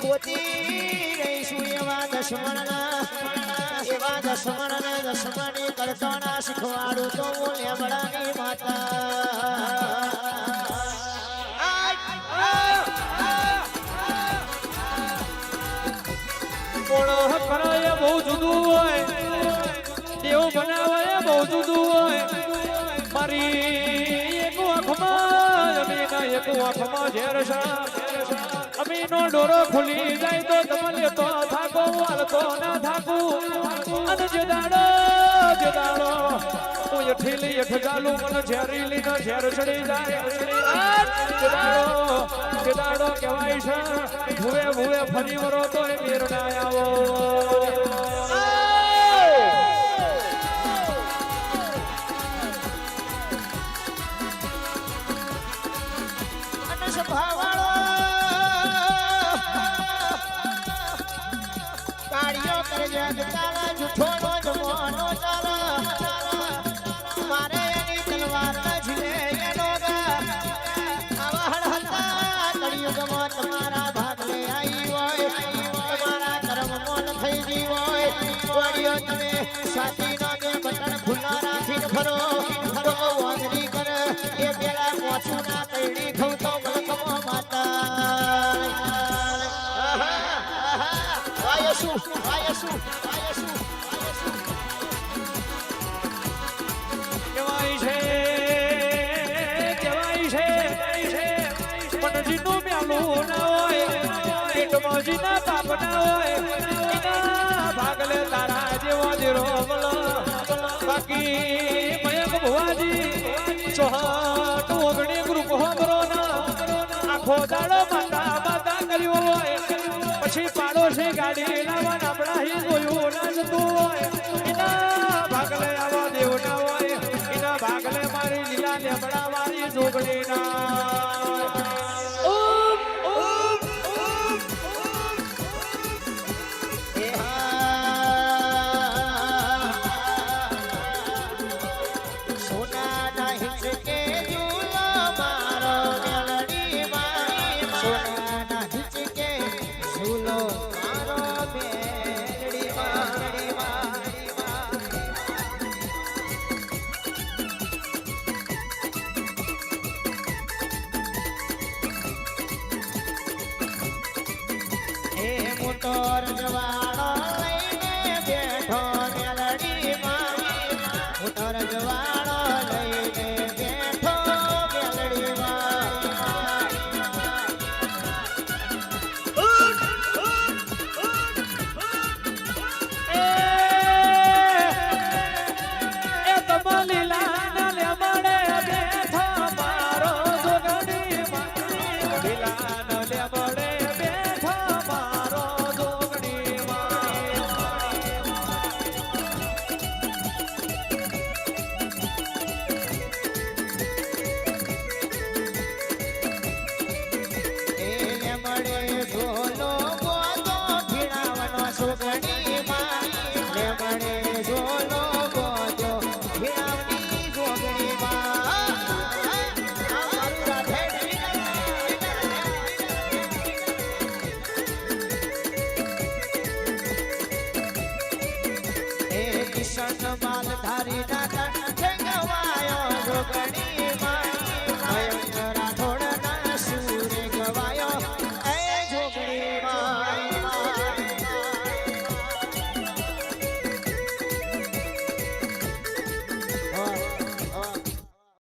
ગોતી રહીશું એવા દશમની કરતો ના શીખવાડું તો હું લેબડાની માતા કરાય બહુ જુદું હોય દેવ બનાવાય બહુ જુદું હોય મારી એક આંખમાં અમીના એક આંખમાં ઝેર છે અમીનો ડોરો ખુલી જાય તો તમને તો થાકો વાળતો ના થાકું અને જે દાડો હું ઠીલી એક ચાલુ મને ઝેરી લીધો ઝેર ચડી જાય જે દાડો કહેવાય છે ભૂવે ફરી વરો તો એ મેર ના આવો કાળિયો કરજે તારા જૂઠોનો જમવાનો તારા મારે એની તલવાર ન ઝીલે એનો આવા હળહળતા કળિયુગમાં તમારા ભાગલે આવી હોય તમારા કર્મનો થઈ ગઈ હોય વળ્યો તમે સાતીનો બે બટન ખુલ્લા રાખીને ફરો તો વાંદરી કર એ પેલા મોછું ના કઈડી ખવ તો મલકમો માતા કહેવાય છે મનજીનું મ્યાલું ના હોય પેટમાં જીના પાપ ના હોય એના ભાગલે તારા જેવો જીરો બાકી મયંક ભુવાજી ચોહાટ ઓગણી ગ્રુપ હોમરો ના આખો દાડો માતા કર્યો હોય પછી પાડોશી ગાડી લાવવા આપણા હી જોયું ના જતું હોય એના ભાગલે આવા દેવ ના હોય એના ભાગલે મારી લીલા લેબડા મારી જોગણી ના મોટર જવાળો લઈને બેઠો મેલડીમાં મોટર જવાળો લઈને બેઠો મેલડીમાં એ તમારી લાના લે મળે બેઠો મારો જોગણીમાં લીલાનો લે મળે માલ ધારી ના ગવાયો જોગણી